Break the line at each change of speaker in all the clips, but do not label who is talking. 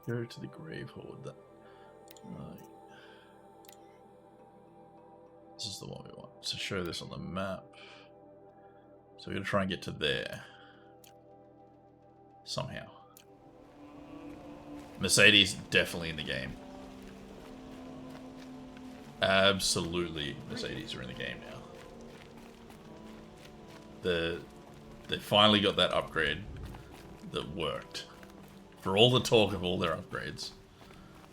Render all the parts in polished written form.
Go to the grave horde. This is the one we want. To show this on the map. So we're going to try and get to there. Somehow. Mercedes definitely in the game. Absolutely Mercedes are in the game now. They finally got that upgrade that worked. For all the talk of all their upgrades,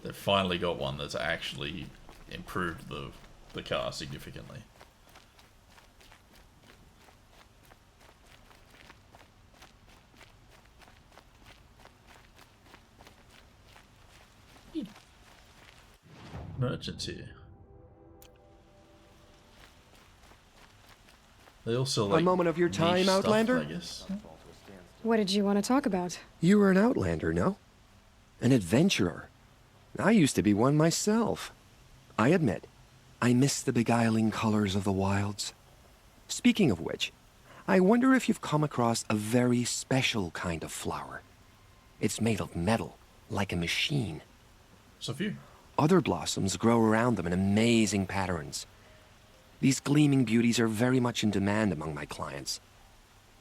they've finally got one that's actually improved the car significantly. Merchants here. They also like
a moment of your time, Outlander?
Stuff, I guess.
What did you want to talk about?
You were an Outlander, no? An adventurer. I used to be one myself. I admit, I miss the beguiling colors of the wilds. Speaking of which, I wonder if you've come across a very special kind of flower. It's made of metal, like a machine.
So few.
Other blossoms grow around them in amazing patterns. These gleaming beauties are very much in demand among my clients.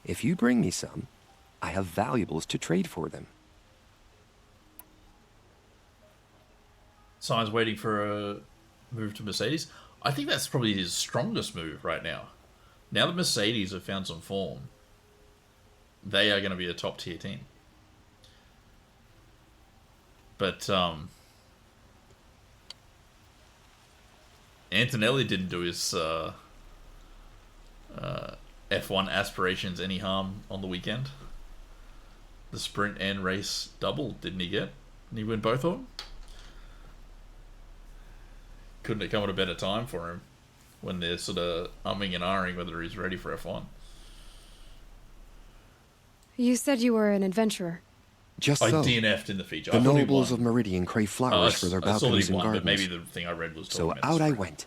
If you bring me some, I have valuables to trade for them.
Sign's waiting for a move to Mercedes. I think that's probably his strongest move right now. Now that Mercedes have found some form, they are going to be a top tier team. But Antonelli didn't do his F1 aspirations any harm on the weekend. The sprint and race double, didn't he get? Didn't he win both of them? Couldn't it come at a better time for him when they're sort of umming and ahhing whether he's ready for F1?
You said you were an adventurer.
Just
I
so.
DNF'd in the feature.
The nobles of Meridian crave flowers for their
I saw that
balconies
he
and
won,
gardens.
but maybe the thing I read was talking
So
about
out
the
I
sprint.
went,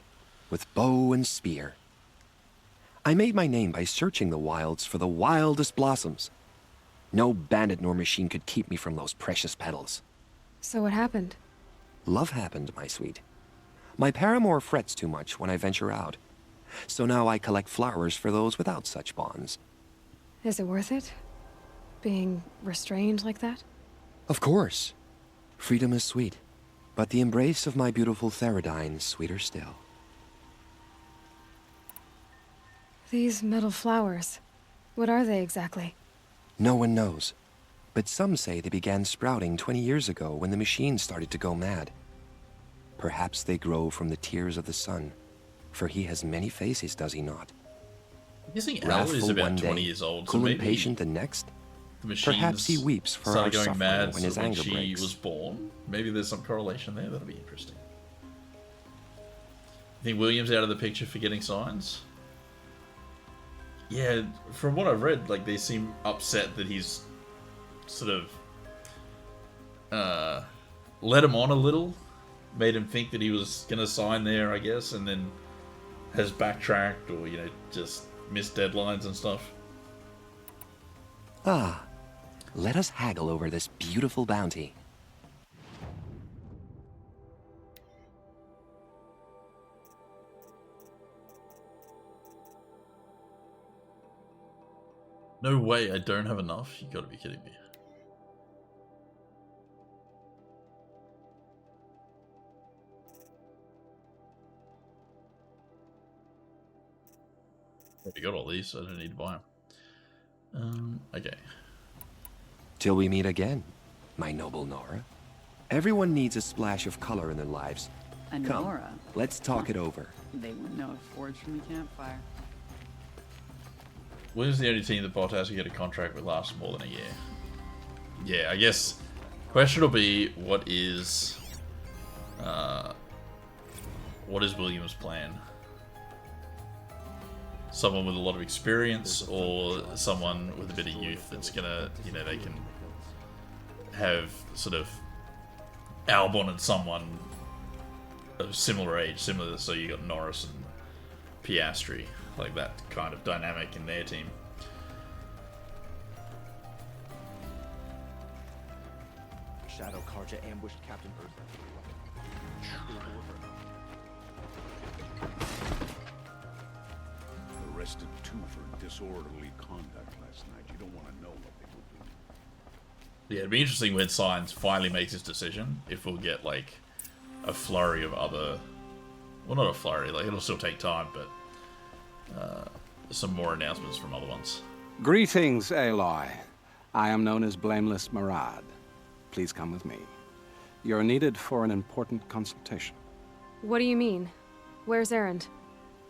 with bow and spear. I made my name by searching the wilds for the wildest blossoms. No bandit nor machine could keep me from those precious petals.
So what happened?
Love happened, my sweet. My paramour frets too much when I venture out. So now I collect flowers for those without such bonds.
Is it worth it? Being restrained like that?
Of course. Freedom is sweet, but the embrace of my beautiful Theridine is sweeter still.
These metal flowers, what are they exactly?
No one knows, but some say they began sprouting 20 years ago when the machine started to go mad. Perhaps they grow from the tears of the sun, for he has many faces, does he not?
You think Aloy is
Wrathful
about
one
20
day,
years old, so
cool
maybe
and patient the next.
the machines
Perhaps he weeps for our
started going
suffering
mad
when his
when
anger
she
breaks.
was born. Maybe there's some correlation there. That'll be interesting. You think William's out of the picture for getting signs? Yeah, from what I've read, like they seem upset that he's sort of led him on a little, made him think that he was gonna sign there, I guess, and then has backtracked or just missed deadlines and stuff.
Ah, let us haggle over this beautiful bounty.
No way, I don't have enough. You gotta be kidding me. Already got all these, so I don't need to buy them. Okay.
Till we meet again, my noble Nora. Everyone needs a splash of color in their lives.
A
Come,
Nora.
let's talk it over.
They wouldn't know a forge from a campfire.
Williams the only team that Bottas will get a contract with lasts more than a year. Yeah, I guess question will be what is Williams' plan? Someone with a lot of experience or someone with a bit of youth that's gonna, they can have sort of Albon and someone of similar age, so you got Norris and Piastri, like that kind of dynamic in their team.
Shadow Karja ambushed Captain Ursa.
Arrested two for disorderly conduct last night. You don't want to know what they will do.
Yeah, it'd be interesting when Science finally makes his decision, if we'll get, like, a flurry of other... Well, not a flurry, like, it'll still take time, but... some more announcements from other ones.
Greetings, Aloy. I am known as Blameless Marad. Please come with me. You're needed for an important consultation.
What do you mean? Where's Erend?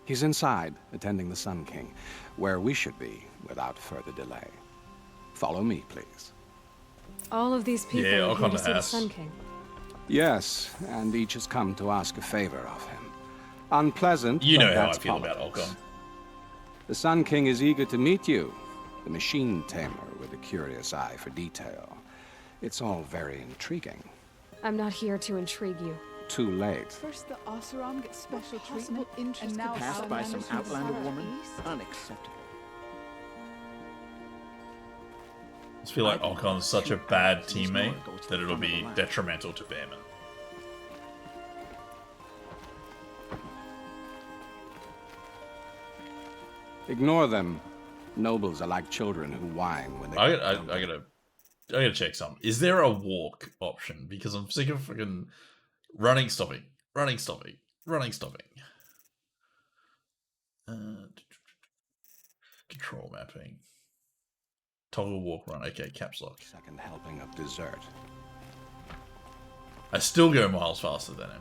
He's inside, attending the Sun King, where we should be without further delay. Follow me, please.
All of these people
Yeah,
are
I'll
here
come
to
to
see the
ask.
Sun King.
Yes, and each has come to ask a favor of him. Unpleasant,
You
but
know how I
that's
feel about
politics.
Alcon.
The Sun King is eager to meet you, the machine tamer with a curious eye for detail. It's all very intriguing.
I'm not here to intrigue you.
Too late.
First the Oseram gets special
possible
treatment,
interest
and now
could
Passed by some
Outlanders from the
Outlander woman?
southeast?
Unacceptable.
I just feel like Alcon's such a bad teammate that it'll be detrimental to Behrman.
Ignore them. Nobles are like children who whine when they
I gotta check something. Is there a walk option? Because I'm sick of freaking running, stopping, running, stopping, running, stopping. Control mapping. Toggle walk run. Okay, caps lock.
Second helping of dessert.
I still go miles faster than him.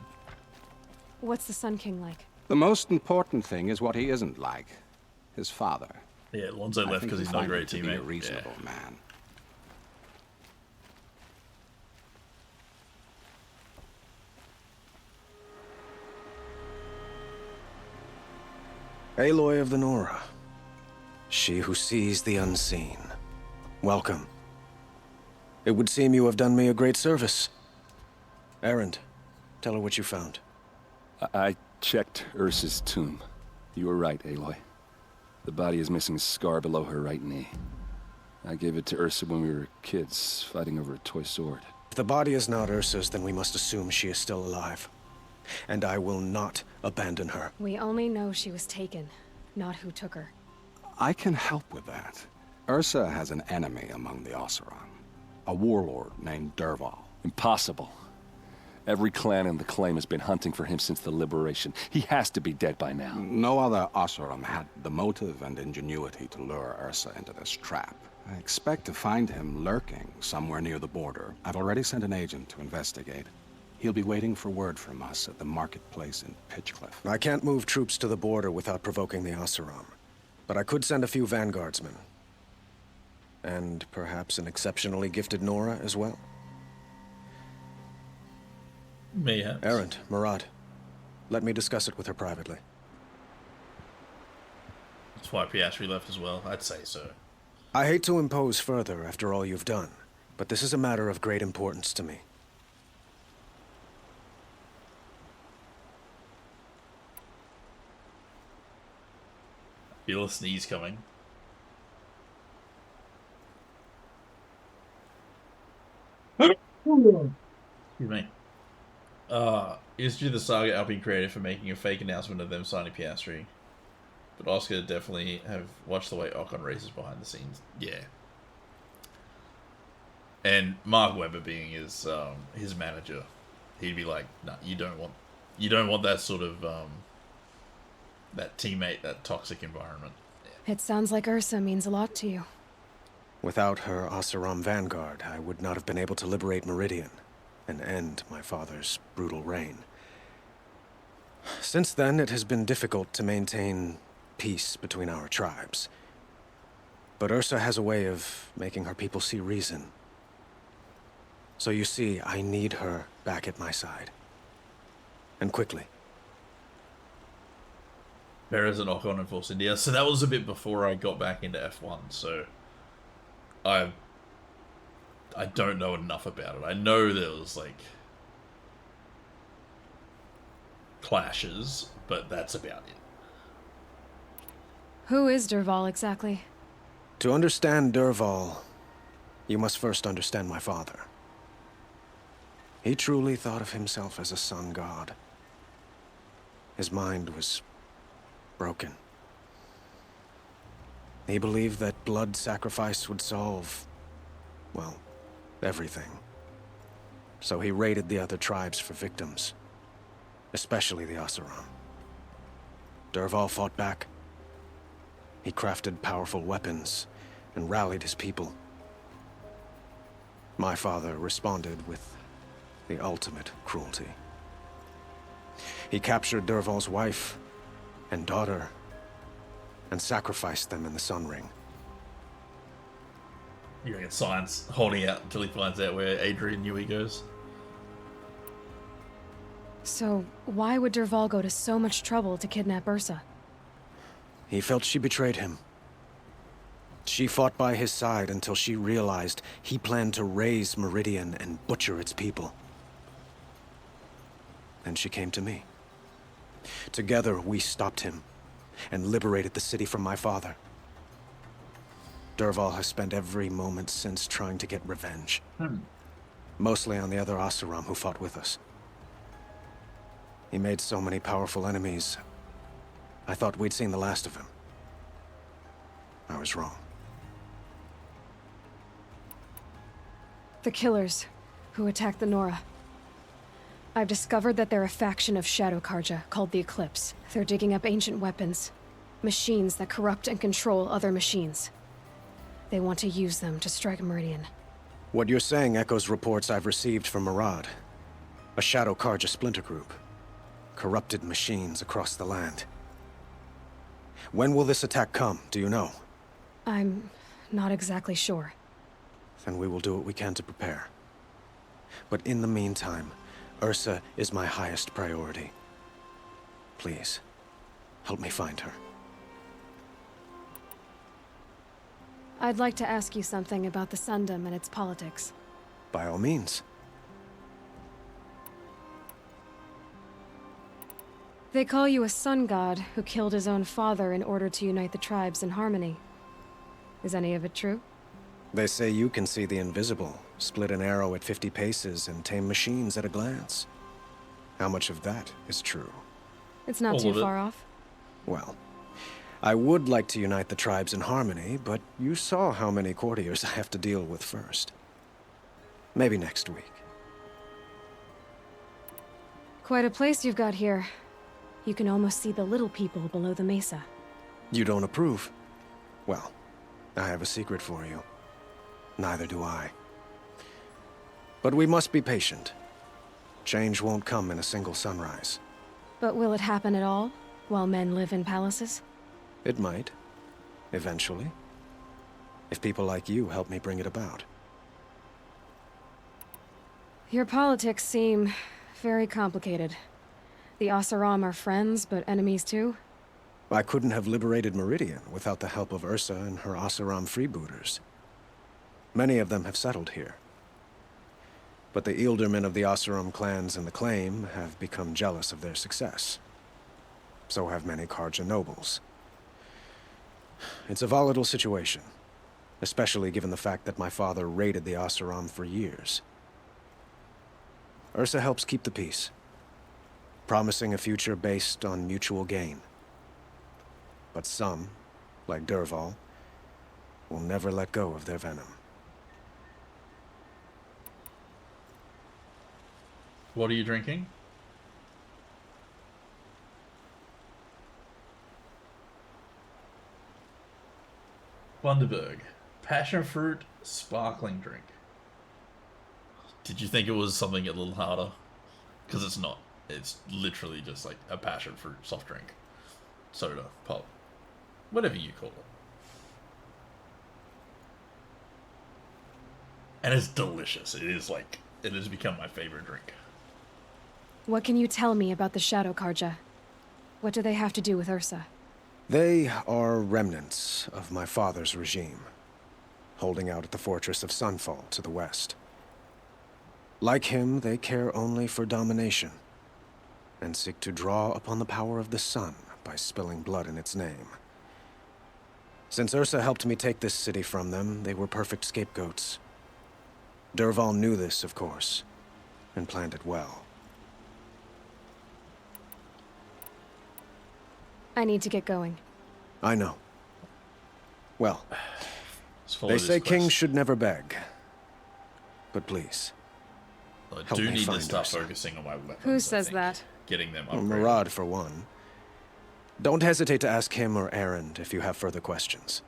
What's the Sun King like?
The most important thing is what he isn't like. His father.
Yeah, Lonzo
I
left
think
because
you'll
he's not a
find
great
him to be
teammate.
a reasonable man.
Aloy of the Nora. She who sees the unseen. Welcome. It would seem you have done me a great service. Erend, tell her what you found.
I checked Ursa's tomb. You were right, Aloy. The body is missing a scar below her right knee. I gave it to Ursa when we were kids, fighting over a toy sword.
If the body is not Ursa's, then we must assume she is still alive. And I will not abandon her.
We only know she was taken, not who took her.
I can help with that. Ursa has an enemy among the Oseram. A warlord named Derval.
Impossible. Every clan in the claim has been hunting for him since the liberation. He has to be dead by now.
No other Oseram had the motive and ingenuity to lure Ursa into this trap. I expect to find him lurking somewhere near the border. I've already sent an agent to investigate. He'll be waiting for word from us at the marketplace in Pitchcliff.
I can't move troops to the border without provoking the Oseram. But I could send a few vanguardsmen. And perhaps an exceptionally gifted Nora as well.
Mayhaps.
Erend, Murad, let me discuss it with her privately.
That's why Piastri left as well. I'd say so.
I hate to impose further after all you've done, but this is a matter of great importance to me.
Feel a sneeze coming. Excuse me. Is due the saga Alpine created for making a fake announcement of them signing Piastri. But Oscar definitely have watched the way Ocon races behind the scenes. Yeah. And Mark Webber being his manager, he'd be like, "No, you don't want that sort of that teammate, that toxic environment."
It sounds like Ursa means a lot to you.
Without her Oseram vanguard, I would not have been able to liberate Meridian and end my father's brutal reign. Since then, it has been difficult to maintain peace between our tribes. But Ursa has a way of making her people see reason. So you see, I need her back at my side. And quickly.
Perez and Ocon in Force India. So that was a bit before I got back into F1, so I don't know enough about it. I know there was like clashes, but that's about it.
Who is Derval exactly?
To understand Derval, you must first understand my father.
He truly thought of himself as a sun god. His mind was broken. He believed that blood sacrifice would solve, well, everything. So he raided the other tribes for victims, especially the Oseram. Dervahl fought back. He crafted powerful weapons and rallied his people. My father responded with the ultimate cruelty. He captured Dervahl's wife and daughter and sacrificed them in the Sun Ring.
You reckon Science holding out until he finds out where Adrian Newey goes?
So, why would Dervahl go to so much trouble to kidnap Ursa?
He felt she betrayed him. She fought by his side until she realized he planned to raise Meridian and butcher its people. Then she came to me. Together, we stopped him and liberated the city from my father. Dervahl has spent every moment since trying to get revenge. Mostly on the other Oseram who fought with us. He made so many powerful enemies, I thought we'd seen the last of him. I was wrong.
The killers who attacked the Nora. I've discovered that they're a faction of Shadow Karja called the Eclipse. They're digging up ancient weapons. Machines that corrupt and control other machines. They want to use them to strike Meridian.
What you're saying echoes reports I've received from Murad. A Shadow Karja splinter group. Corrupted machines across the land. When will this attack come, do you know?
I'm not exactly sure.
Then we will do what we can to prepare. But in the meantime, Ursa is my highest priority. Please, help me find her.
I'd like to ask you something about the Sundom and its politics.
By all means.
They call you a sun god who killed his own father in order to unite the tribes in harmony. Is any of it true?
They say you can see the invisible, split an arrow at 50 paces, and tame machines at a glance. How much of that is true?
It's not too far off.
Well, I would like to unite the tribes in harmony, but you saw how many courtiers I have to deal with first. Maybe next week.
Quite a place you've got here. You can almost see the little people below the mesa.
You don't approve? Well, I have a secret for you. Neither do I. But we must be patient. Change won't come in a single sunrise.
But will it happen at all, while men live in palaces?
It might. Eventually. If people like you help me bring it about.
Your politics seem very complicated. The Oseram are friends, but enemies too?
I couldn't have liberated Meridian without the help of Ursa and her Oseram freebooters. Many of them have settled here. But the Ealdormen of the Oseram clans in the Claim have become jealous of their success. So have many Karja nobles. It's a volatile situation, especially given the fact that my father raided the Oseram for years. Ursa helps keep the peace, promising a future based on mutual gain. But some, like Dervahl, will never let go of their venom.
What are you drinking? Bundaberg. Passion fruit sparkling drink. Did you think it was something a little harder? Because it's not. It's literally just like a passion fruit soft drink. Soda, pop. Whatever you call it. And it's delicious. It is like, it has become my favorite drink.
What can you tell me about the Shadow Karja? What do they have to do with Ursa?
They are remnants of my father's regime, holding out at the fortress of Sunfall to the west. Like him, they care only for domination, and seek to draw upon the power of the sun by spilling blood in its name. Since Ursa helped me take this city from them, they were perfect scapegoats. Dervahl knew this, of course, and planned it well.
I need to get going.
I know. Well,
Let's follow
they
this
say
quest.
kings should never beg. But please,
I
help
do
me
need to
find
start
Ursa.
focusing on my weapons.
Who
I
says
think.
that?
Getting them
Well,
upgraded.
Murad, for one. Don't hesitate to ask him or Erend if you have further questions.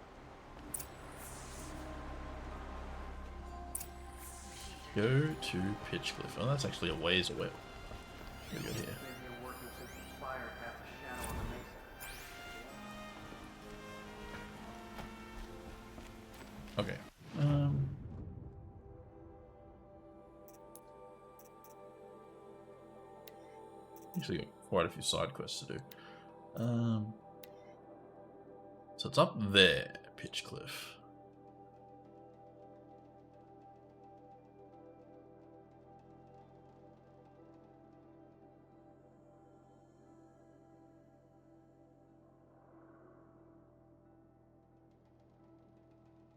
Go to Pitchcliff. Oh, that's actually a ways away. We go here. Okay. Actually got quite a few side quests to do. So it's up there, Pitchcliff.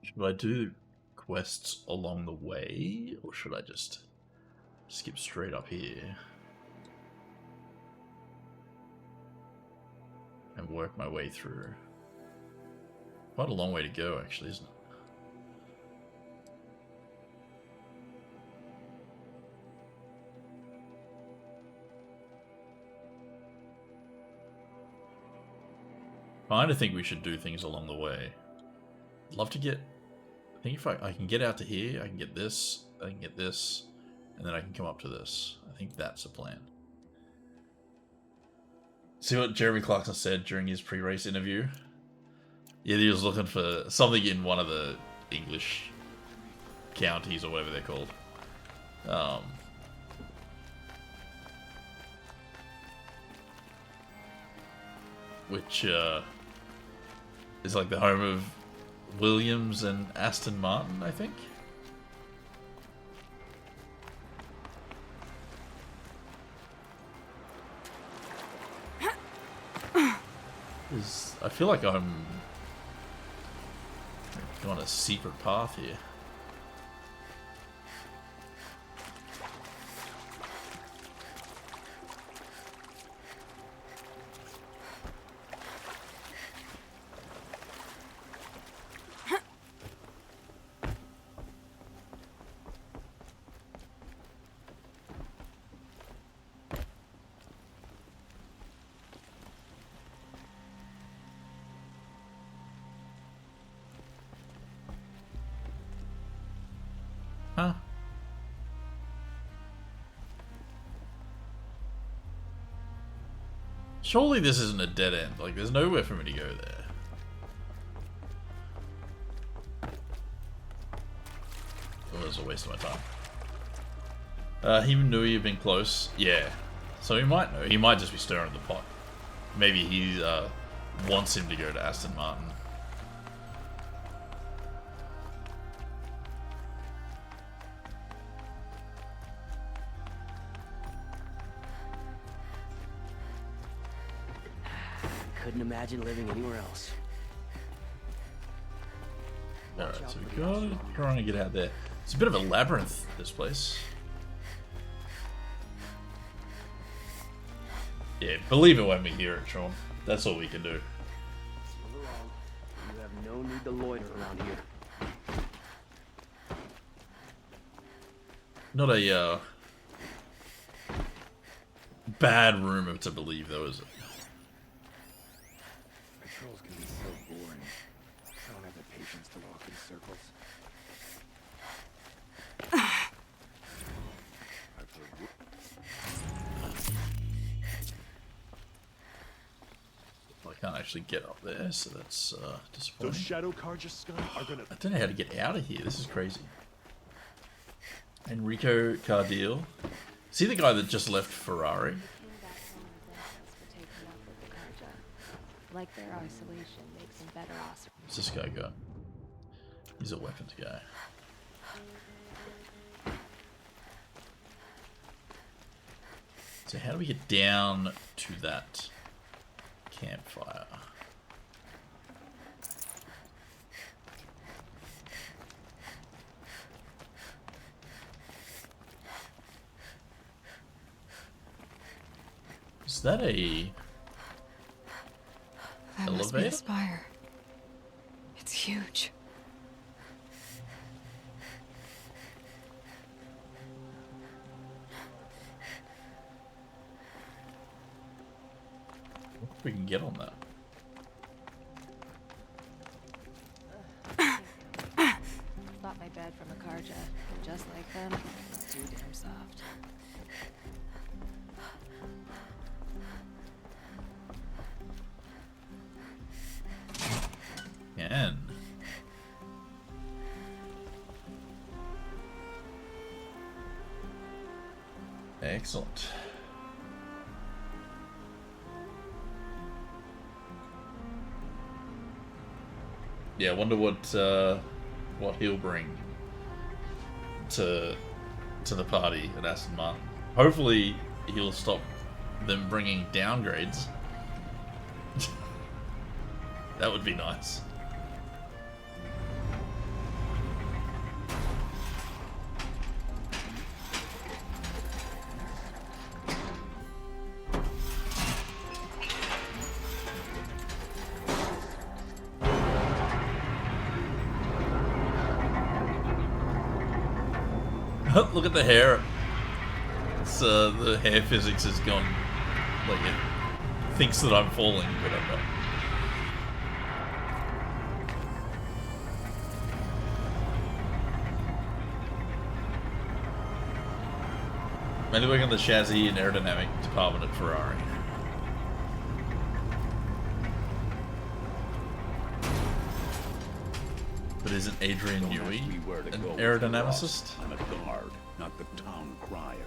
Should I do quests along the way, or should I just skip straight up here and work my way through? Quite a long way to go, actually, isn't it? I think we should do things along the way. Love to get... I think if I can get out to here, I can get this, I can get this, and then I can come up to this. I think that's the plan. See what Jeremy Clarkson said during his pre-race interview? Yeah, he was looking for something in one of the English counties or whatever they're called. Which is like the home of Williams and Aston Martin, I think. I feel like I'm on a secret path here. Huh? Surely this isn't a dead end. Like, there's nowhere for me to go there. Oh, that was a waste of my time. He knew you've been close. Yeah. So he might know. He might just be stirring the pot. Maybe he wants him to go to Aston Martin.
Couldn't imagine living anywhere else.
Alright, so we gotta try and get out there. It's a bit of a labyrinth, this place. Yeah, believe it when we hear it, Sean. That's all we can do.
Move along. You have no need to loiter around here.
Not a bad rumor to believe, though, is it?
Patrols can be so boring. I don't have the patience to walk in circles.
I can't actually get up there, so that's disappointing.
Those shadow Karja scum are gonna...
I don't know how to get out of here. This is crazy. Enrico Cardile. Is he the guy that just left Ferrari?
Like their isolation makes them better off.
What's this guy got? He's a weapons guy. So how do we get down to that campfire? Is that a
That must be the
elevator?
spire. It's huge.
I wonder if we can get on that.
Thought my bed from the Karja, just like them, too damn soft.
Can. Excellent. Yeah, I wonder what he'll bring to the party at Aston Martin. Hopefully, he'll stop them bringing downgrades. That would be nice. Look at the hair. It's, the hair physics has gone, like, it thinks that I'm falling, but I'm not. Mainly working on the chassis and aerodynamic department at Ferrari. But isn't Adrian Newey an aerodynamicist?
I'm a guard, not the town crier.